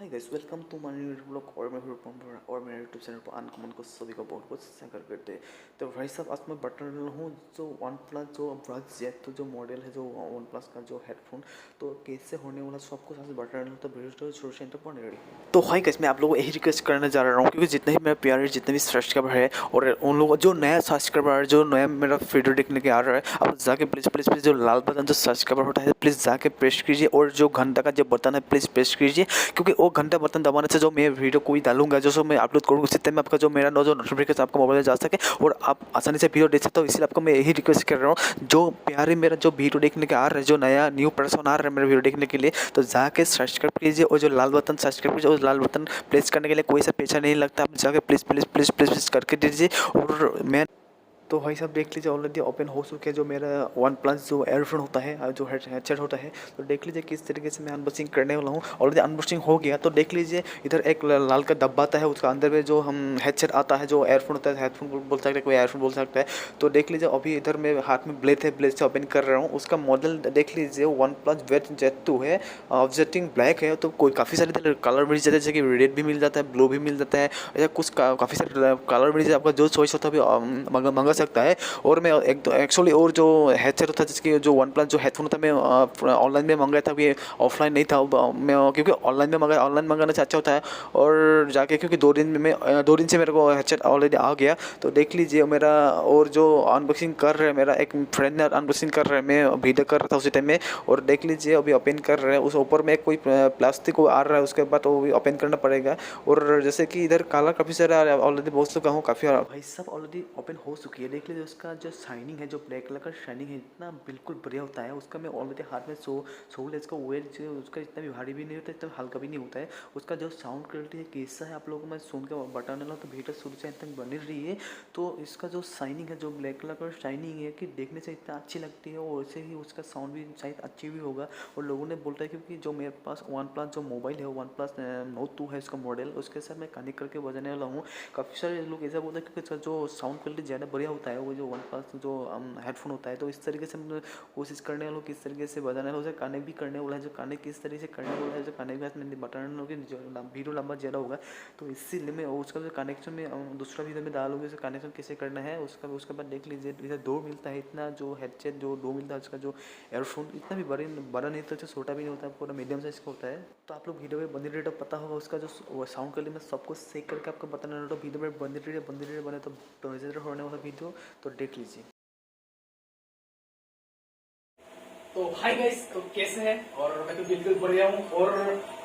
Hi guys, welcome to my new blog और मेरे YouTube channel पर अनकॉमन को सभी का बहुत बहुत स्वागत करते हैं। तो भाई साहब, आज मैं बता रहा हूँ जो वन प्लस जो ब्राज जेट तो जो मॉडल है जो वन प्लस का जो हेडफोन तो कैसे होने वाला सब कुछ आज बता रहा हूँ। तो वीडियो शुरू से तक पढ़ने रेडी। तो हाय गाइस, मैं आप लोगों को यही रिक्वेस्ट करने जा रहा हूँ क्योंकि जितने ही मेरे प्यारे जितने भी सब्सक्राइबर है और उन लोगों जो नया सब्सक्राइबर जो नया मेरा वीडियो देखने के आ रहा है, आप जाके प्लीज़ प्लीज़ प्लीज़ जो लाल बटन जो सब्सक्राइबर होता है प्लीज़ जाके प्रेस कीजिए और जो घंटा का जो बटन है प्लीज़ प्रेस कीजिए, क्योंकि वो घंटा बटन दबाने से जो मैं वीडियो कोई डालूंगा जो सो मैं अपलोड करूँगा उसी टाइम में आपका जो मेरा जो नोटिफिकेशन आपका मोबाइल में जा सके और आप आसानी से वीडियो देख सकते हो। इसलिए आपको मैं यही रिक्वेस्ट कर रहा हूँ, जो प्यारे मेरा जो वीडियो देखने के आ रहा है, जो नया न्यू पर्सन आ रहा है मेरा वीडियो देखने के लिए, तो जाके सब्सक्राइब कीजिए और जो लाल बटन सब्सक्राइब कीजिए और लाल बटन प्रेस करने के लिए कोई सा पैसा नहीं लगता। आप जाके please please please please please करके दीजिए। और मैं तो भाई साहब देख लीजिए, ऑलरेडी ओपन हो चुके हैं जो मेरा वन प्लस जो एयरफोन होता है जो हेडसेट होता है। तो देख लीजिए किस तरीके से मैं अनबॉक्सिंग करने वाला हूँ। ऑलरेडी अनबॉक्सिंग हो गया। तो देख लीजिए इधर एक लाल का डब्बा आता है, उसका अंदर में जो हम हेडसेट आता है जो एयरफोन होता है, हेडफोन बोल सकते हैं, कोई एयरफोन बोल सकता है। तो देख लीजिए अभी इधर मेरे हाथ में ब्लेड है, ब्लेड से ओपन कर रहा हूँ। उसका मॉडल देख लीजिए वन प्लस वेट जेट 2 है, ऑब्जेक्टिंग ब्लैक है। तो कोई काफ़ी सारे कलर मिल जाते हैं, जैसे कि रेड भी मिल जाता है, ब्लू भी मिल जाता है, या कुछ काफ़ी सारे कलर मिल जाते हैं। आपका जो चॉइस होता है अभी मंगा सकता है। और मैं एक तो एक्चुअली और जो हेडसेट होता है जिसकी जो वन प्लस जो हेडफोन होता है मैं ऑनलाइन में मंगाया था, ये ऑफलाइन नहीं था। मैं क्योंकि ऑनलाइन में मंगाया, ऑनलाइन मंगाने से अच्छा होता है। और जाके क्योंकि 2 दिन में मैं 2 दिन से मेरे को हेडसेट ऑलरेडी आ गया। तो देख लीजिए मेरा और जो अनबॉक्सिंग कर रहे हैं, मेरा एक फ्रेंड ने अनबॉक्सिंग कर रहे हैं, मैं वीडियो कर रहा था उसी टाइम में। और देख लीजिए अभी ओपन कर रहे हैं, उस ऊपर में कोई प्लास्टिक आ रहा है, उसके बाद वो भी ओपन करना पड़ेगा। और जैसे कि इधर काला काफ़ी सारा ऑलरेडी बहुत चुका हूँ काफ़ी भाई सब ऑलरेडी ओपन हो चुकी है। देख लीजिए उसका जो शाइनिंग है, जो ब्लैक कलर का शाइनिंग है, इतना बिल्कुल बढ़िया होता है। उसका मैं ऑलरेडी हाथ में सोल है, इसका वेट जो उसका इतना भी भारी भी नहीं होता, इतना हल्का भी नहीं होता है। उसका जो साउंड क्वालिटी है कैसा है आप लोगों को मैं सुन के बताने लगा, तो वीडियो शुरू से अंत तक बनी रही है। तो इसका जो शाइनिंग है, जो ब्लैक कलर का शाइनिंग है कि देखने से इतना अच्छी लगती है, और वैसे ही उसका साउंड भी शायद अच्छी भी होगा। और लोगों ने बोलता है क्योंकि जो मेरे पास वन प्लस जो मोबाइल है वन प्लस नोट 2 है उसका मॉडल, उसके साथ मैं कनेक्ट करके बजाने वाला हूँ। काफ़ी सारे लोग ऐसा बोलते हैं क्योंकि जो साउंड क्वालिटी ज़्यादा बढ़िया होता है वो जो वन प्लस जो हेडफोन होता है। तो इस तरीके से हम कोशिश करने वालों किस तरीके से बजाने वाला उसे कनेक्ट भी करने वाला है, जो कनेक्ट किस तरीके से करने वाला है, जो कनेक्ट भी मैंने बताने वाला कि वीडियो लंबा ज़्यादा होगा। तो इसीलिए मैं उसका जो कनेक्शन में दूसरा वीडियो में डालूंगी, उसे कनेक्शन कैसे करना है उसका। उसके बाद देख लीजिए इधर 2 मिलता है, इतना जो हेडसेट जो 2 मिलता है, उसका जो एयरफोन इतना भी बड़ा नहीं होता, छोटा भी नहीं होता, पूरा मीडियम साइज का होता है। तो आप लोग वीडियो में बंदी रेट पता होगा उसका जो साउंड क्वालिटी में सब कुछ सेक करके आपको बताना है। तो वीडियो में बंदी रेट बने तो मजेदार होने वाला वीडियो, तो देख लीजिए। तो हाय गाइस, तो कैसे हैं? और मैं तो बिल्कुल बढ़िया हूँ। और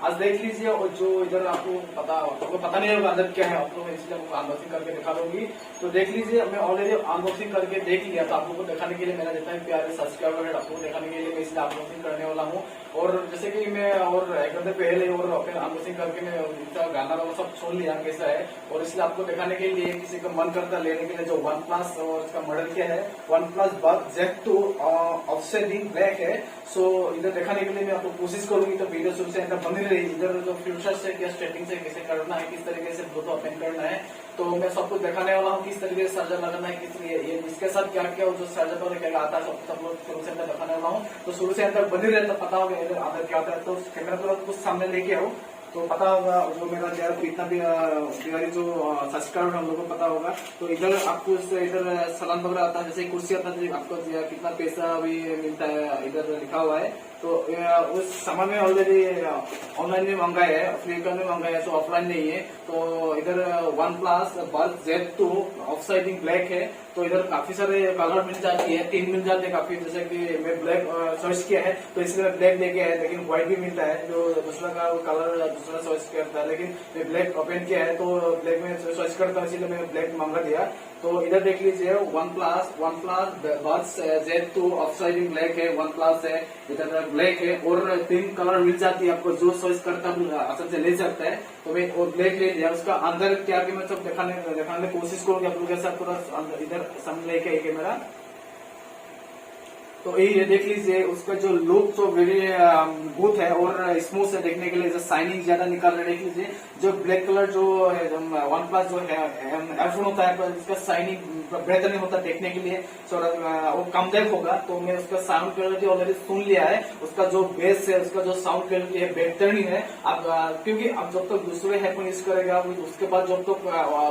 आज देख लीजिए, और जो इधर आपको पता नहीं होगा अंदर क्या है, आप लोग इसलिए आपको अनबॉक्सिंग करके दिखा दूंगी। तो देख लीजिए, मैं ऑलरेडी अनबॉक्सिंग करके देख लिया था। आप लोगों को दिखाने के लिए मेरा जितना भी प्यारे सब्सक्राइबर है आपको दिखाने के लिए मैं इसलिए अनबॉक्सिंग करने वाला हूँ। और जैसे कि मैं और एक घंटे पहले और अपने अनबॉक्सिंग करके मैं इसका गाना वाला सब सुन लिया कैसा है। और इसलिए आपको दिखाने के लिए किसी का मन करता लेने के लिए जो वन प्लस और इसका मॉडल क्या है, वन प्लस बड जेट 2 ऑफसेटिंग ब्लैक है। सो इधर दिखाने के लिए मैं आपको कोशिश करूंगी, तो वीडियो शुरू से अंदर बनी रही। इधर जो फ्यूचर से क्या सेटिंग से कैसे करना है, किस तरीके से ब्लूटूथ ओपन करना है, तो मैं सब कुछ दिखाने वाला हूँ। किस तरीके से चार्जर लगाना है, किस ये इसके साथ क्या क्या जो चार्जर पर क्या आता है सब लोग शुरू से अंदर दिखाने वाला हूँ। तो शुरू से अंदर बनी रहे तो पता होगा इधर अंदर क्या होता है। तो कैमरा थोड़ा कुछ सामने लेके आओ तो पता होगा, जो मेरा इतना भी मेरी जो सब्सक्राइबर हम लोगों को पता होगा। तो इधर आपको इधर सलान वगैरह आता है, जैसे कुर्सी आता है, आपको कितना पैसा भी मिलता है इधर लिखा हुआ है। तो उस सामान में ऑलरेडी ऑनलाइन में मंगाया है, फ्लिपकार्ट में मंगाया है, तो ऑफलाइन नहीं है। तो इधर वन प्लस बड जेट 2 ऑफसाइडिंग ब्लैक है। तो इधर काफी सारे कलर मिल जाती है, 3 मिल जाते हैं काफी, जैसे कि मैं ब्लैक चॉइस किया है तो इसलिए मैं ब्लैक लेके आया। लेकिन व्हाइट भी मिलता है, जो दूसरा का कलर दूसरा चॉइस करता है, लेकिन मैं ब्लैक ओपन किया है तो ब्लैक में चॉइस करता हूँ, इसीलिए मैं ब्लैक मंगा दिया। तो इधर देख लीजिए वन प्लस बड जेट 2 ऑफसाइडिंग ब्लैक है, वन प्लस है, इधर ब्लैक है। और 3 कलर मिल जाती है, आपको जो चॉइस करता है आसान से ले सकता है। तो मैं और ब्लैक ले लिया। उसका अंदर क्या कि मैं सब दिखाने की कोशिश करूंगी आप लोग के साथ। पूरा इधर सामने लेके कैमरा तो ये देख लीजिए उसका जो लुक तो वेरी गुड है और स्मूथ है देखने के लिए, जो शाइनिंग ज्यादा निकल रहा है। देख लीजिए जो ब्लैक कलर जो वन प्लस जो है एयरफोन होता है इसका शाइनिंग बेहतरीन होता है देखने के लिए, वो कमदेव होगा। तो मैं उसका साउंड क्वालिटी ऑलरेडी सुन लिया है, उसका जो बेस है उसका जो साउंड क्वालिटी है बेहतरीन है। अब क्योंकि अब जब तक दूसरे हेडफोन यूज करेगा उसके बाद जब तक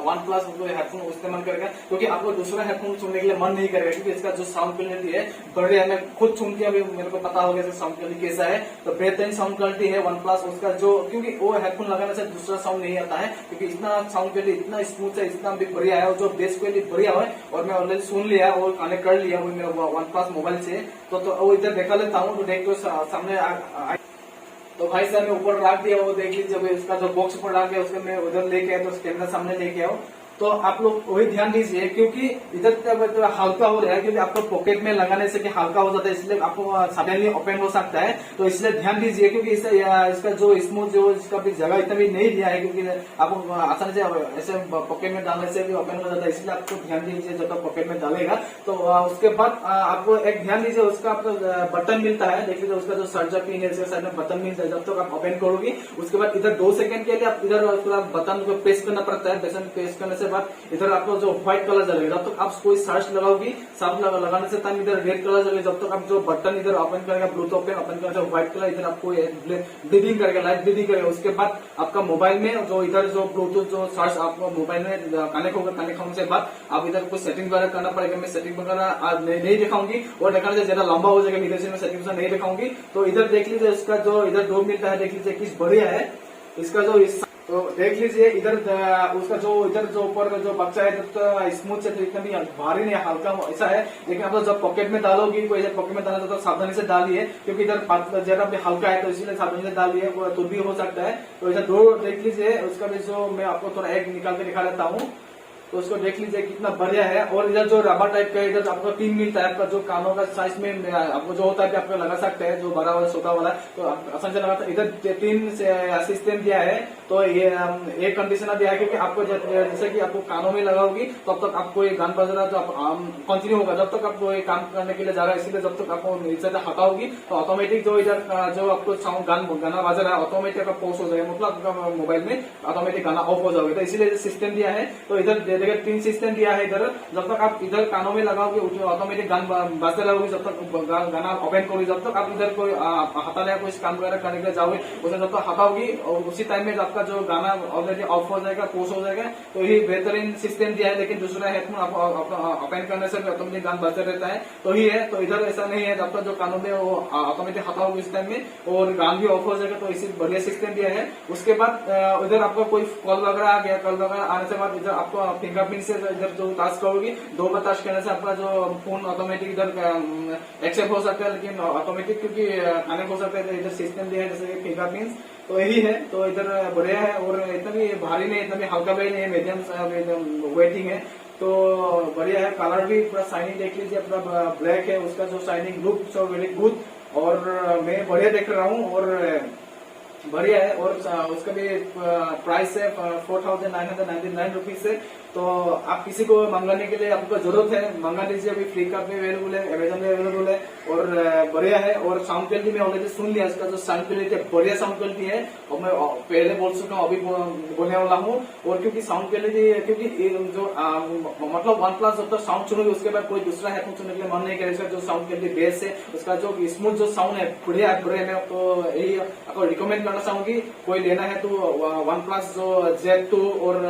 वन प्लस हेडफोन इस्तेमाल करेगा, क्योंकि आपको दूसरा हेडफोन सुनने के लिए मन नहीं करेगा, क्योंकि इसका जो साउंड क्वालिटी है बढ़िया। मैं खुद सुन के अभी मेरे को पता हो गया साउंड क्वालिटी कैसा है, तो बेहतरीन साउंड क्वालिटी है वन प्लस उसका जो, क्योंकि वो हेडफोन लगाने से दूसरा साउंड नहीं आता है, क्योंकि इतना साउंड क्वालिटी इतना स्मूथ है, इतना भी बढ़िया है और जो बेस क्वालिटी बढ़िया है। और मैं ऑलरेडी सुन लिया और कनेक्ट कर लिया मेरा वन प्लस मोबाइल से, तो वो इधर देखा लेता हूँ। तो देख तो सामने तो भाई साहब मैं ऊपर रख दिया, वो देख लीजिए उसका जो बॉक्स ऊपर रख दिया उसका मैं उधर लेके आया, तो कैमरा सामने लेके आओ। तो आप लोग वही ध्यान दीजिए, क्योंकि इधर हल्का हो रहा है, क्योंकि आपको पॉकेट में लगाने से हल्का हो जाता है, इसलिए आपको सडनली ओपन हो सकता है। तो इसलिए ध्यान दीजिए, क्योंकि इसका जो स्मूथ जो इसका भी जगह इतना भी नहीं दिया है, क्योंकि आपको आसानी से ऐसे पॉकेट में डालने से भी ओपन हो जाता है, इसलिए आपको ध्यान दीजिए जब तक पॉकेट में डालेगा। तो उसके बाद आपको एक ध्यान दीजिए, उसका आपको बटन मिलता है, देख लीजिए उसका जो चार्जर पिन है इसके साइड में बटन मिलता है। जब तक आप ओपन करोगे उसके बाद इधर 2 सेकंड के लिए आप इधर बटन को प्रेस करना पड़ता है। बटन प्रेस करने से बाद इधर आपको जो व्हाइट कलर जलेगा, जब तक आप कोई सर्च लगाओगी साफ लगाने से टाइम इधर रेड कलर जलेगा। जब तक आप जो बटन इधर ओपन करेगा ब्लूटूथ ओपन करेगा व्हाइट कलर इधर आपको ब्लीडिंग करेगा, लाइट ब्लीडिंग करेगा। उसके बाद आपका मोबाइल में जो इधर जो ब्लूटूथ जो सर्च आपको मोबाइल में कनेक्ट होगा, कनेक्ट होने से बाद आप इधर कुछ सेटिंग वगैरह करना पड़ेगा। मैं सेटिंग वगैरह आज नहीं दिखाऊंगी और दिखाने से ज्यादा लंबा हो जाएगा वीडियो से, मैं सेटिंग नहीं दिखाऊंगी। तो इधर देख लीजिए इसका जो इधर डोर मिलता है, देख लीजिए किस बढ़िया है इसका जो तो देख लीजिए इधर उसका जो इधर जो ऊपर जो बच्चा है तो स्मूथ से, तो इतना भी भारी नहीं हल्का ऐसा है। लेकिन आप जब पॉकेट में डालोगी, कोई पॉकेट में डाला तो सावधानी से डालिए, क्योंकि इधर जरा भी हल्का है तो इसीलिए सावधानी से डालिए, तो भी हो सकता है। तो इधर दो देख लीजिए, उसका भी जो मैं आपको थोड़ा एक निकाल के दिखा देता हूँ, तो उसको देख लीजिए कितना बढ़िया है। और इधर जो रबर टाइप का इधर आपको पिन मिलता है, आपका जो कानों का साइज में आपको जो होता है कि आपको लगा सकते हैं, जो बड़ा वाला छोटा वाला, तो आसानी से लगाता है। इधर 3 सिस्टम दिया है, तो ये एक कंडीशनर दिया है, क्योंकि आपको जैसे कि आपको कानों में लगाओगी तब तक आपको ये गान बजना जो कंटिन्यू होगा, जब तक आपको ये काम करने के लिए जा रहा है। इसलिए जब तक आपको नीचे से हटाओगी तो ऑटोमेटिक जो इधर जो आपको साउंड गाना बज रहा है ऑटोमेटिक आपका पॉज हो जाएगा, मतलब आपका मोबाइल में ऑटोमेटिक गाना ऑफ हो जाएगा। तो इसीलिए सिस्टम दिया है। तो इधर 3 सिस्टम दिया है इधर, जब तक आप इधर कानों में लगाओगे ऑटोमेटिक गान बजते रहोगे, जब तक गाना ओपन करोगे, जब तक आप इधर कोई हटाने या कुछ काम वगैरह करने के लिए जाओगे उसे जब तक हटाओगी और उसी टाइम में आपका जो गाना ऑलरेडी ऑफ हो जाएगा, पोस्ट हो जाएगा। तो ये बेहतरीन सिस्टम दिया है। लेकिन दूसरा हेडफोन ओपन करने से ऑटोमेटिक गान बजते रहता है, तो ही है। तो इधर ऐसा नहीं है, जब तक जो कानों में वो ऑटोमेटिक हटाओगे इस टाइम में और गान भी ऑफ हो जाएगा। तो इसी बढ़िया सिस्टम दिया है। उसके बाद इधर आपका कोई कॉल वगैरह आ गया, कॉल वगैरह आने से बाद इधर आपको फिंगरप्रिंट से इधर जो टास्क करोगी 2 बार टास्क करने से आपका जो फोन ऑटोमेटिक इधर एक्सेप्ट हो सकता है, लेकिन ऑटोमेटिक क्योंकि कनेक्ट हो सकता है। तो इधर सिस्टम दिया है जैसे फिंगरप्रिंट, तो यही है। तो इधर बढ़िया है और इतना भी भारी नहीं, इतना भी हल्का भी नहीं है, मीडियम वेटिंग है। तो बढ़िया है। कलर भी पूरा शाइनिंग देख लीजिए, पूरा ब्लैक है, उसका जो shining look so very good और मैं बढ़िया देख रहा हूँ और बढ़िया है। और उसका भी प्राइस है 4999 रुपीज से। तो आप किसी को मंगाने के लिए आपको जरूरत है मंगा लीजिए, अभी फ्लिपकार्ट में अवेलेबल है, अमेजन में अवेलेबल है और बढ़िया है। और साउंड क्वालिटी में ऑलरेडी सुन लिया, इसका जो साउंड क्वालिटी बढ़िया साउंड क्वालिटी है और मैं पहले बोल चुका हूँ, अभी बोलने वाला हूँ। और क्योंकि साउंड क्वालिटी, क्योंकि जो मतलब वन प्लस जब तक साउंड सुनोगे उसके बाद कोई दूसरा हेडफोन सुनने के लिए मन नहीं करेगा। जो साउंड क्वालिटी बेस है, उसका जो स्मूथ जो साउंड है बढ़िया है। मैं तो यही आपको रिकमेंड करना चाहूंगी, कोई लेना है तो वन प्लस जो Z2 और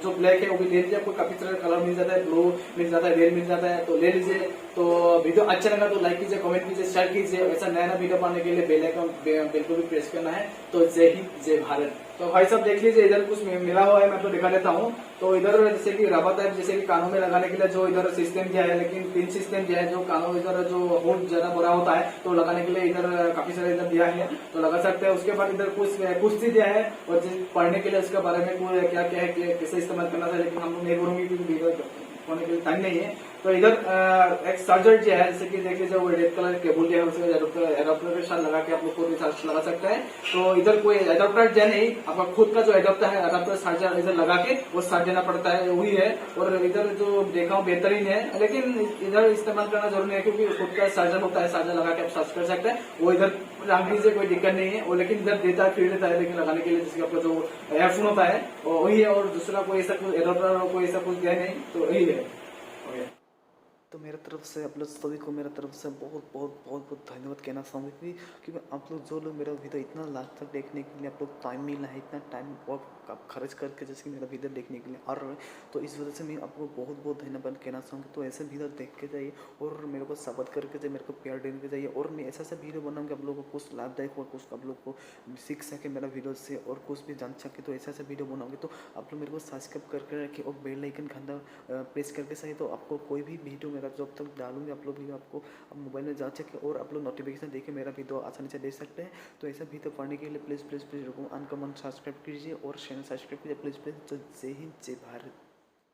जो ब्लैक है वो भी ले लीजिए। आपको काफी तरह कलर मिल जाता है, ब्लू मिल जाता है, रेड मिल जाता है, तो ले लीजिए। तो वीडियो अच्छा लगा तो लाइक कीजिए, कमेंट कीजिए, शेयर कीजिए। ऐसा नया नया वीडियो पाने के लिए बेल आइकन बिल्कुल भी प्रेस करना है। तो जय हिंद जय भारत। तो भाई साहब देख लीजिए, इधर कुछ मिला हुआ है, मैं तो दिखा देता हूँ। तो इधर जैसे कि रबर टाइप, जैसे कि कानों में लगाने के लिए जो इधर सिस्टम दिया है, लेकिन 3 सिस्टम दिया है। जो कानों इधर जो होल ज्यादा बड़ा होता है तो लगाने के लिए इधर काफी सारे इधर दिया है, तो लगा सकते हैं। उसके बाद इधर कुछ चीज दिया है और पढ़ने के लिए उसके बारे में क्या क्या है, कैसे इस्तेमाल करना था, लेकिन हम लोग नहीं बोलूंगी क्योंकि वीडियो होने के लिए टाइम नहीं है। तो इधर एक चार्जर जो है, जैसे कि देख लीजिए वो रेड कलर केबल जो है उसमें एडाप्टर के साथ लगा के आप लोग को भी चार्ज लगा सकते हैं। तो इधर कोई एडाप्टर जो नहीं, आपका खुद का जो एडाप्टर है, एडाप्टर चार्जर इधर लगा के वो चार्ज देना पड़ता है, वही है। और इधर जो देखा हूँ बेहतरीन है, लेकिन इधर इस्तेमाल करना जरूरी है क्योंकि खुद का चार्जर होता है, चार्जर लगा के आप चार्ज कर सकते हैं। वो इधर रख लीजिए, कोई दिक्कत नहीं है। वो लेकिन इधर देता है, फ्री देता है, लेकिन लगाने के लिए जैसे आपका जो एयरफोन होता है वही है, और दूसरा कोई ऐसा कुछ एडाप्टर कोई ऐसा कुछ है नहीं, तो यही है। तो मेरे तरफ से आप लोग सभी को मेरा तरफ से बहुत बहुत बहुत बहुत धन्यवाद कहना चाहूँगी क्योंकि आप लोग जो लोग मेरा वीडियो इतना लास्ट तक देखने के लिए आप लोग टाइम मिला है, इतना टाइम और आप खर्च करके जैसे कि मेरा वीडियो देखने के लिए आ रहे हैं, तो इस वजह से मैं आपको बहुत बहुत धन्यवाद कहना चाहूँगी। तो ऐसे वीडियो देख के जाइए और मेरे को सपोर्ट करके जाइए, मेरे को प्यार देने के जाइए, और मैं ऐसा ऐसा वीडियो बनाऊँगी आप लोगों को कुछ लाभदायक और कुछ आप लोग को सीख सके मेरा वीडियो से और कुछ भी जान सके। तो ऐसा ऐसा वीडियो बनाऊँगी, तो आप लोग मेरे को सब्सक्राइब करके रखिए और बेल आइकन घंटा प्रेस करके सही, तो आपको कोई भी वीडियो मेरा जब तक डालूंगी आप लोग वीडियो आपको मोबाइल में जा सके और आप लोग नोटिफिकेशन देके मेरा वीडियो आसानी से देख सकते हैं। तो ऐसा वीडियो पाने के लिए please please please uncommon subscribe कीजिए और चैनल सब्सक्राइब कीजिए प्लीज़ प्लीज़। तो जय हिंद, जय भारत।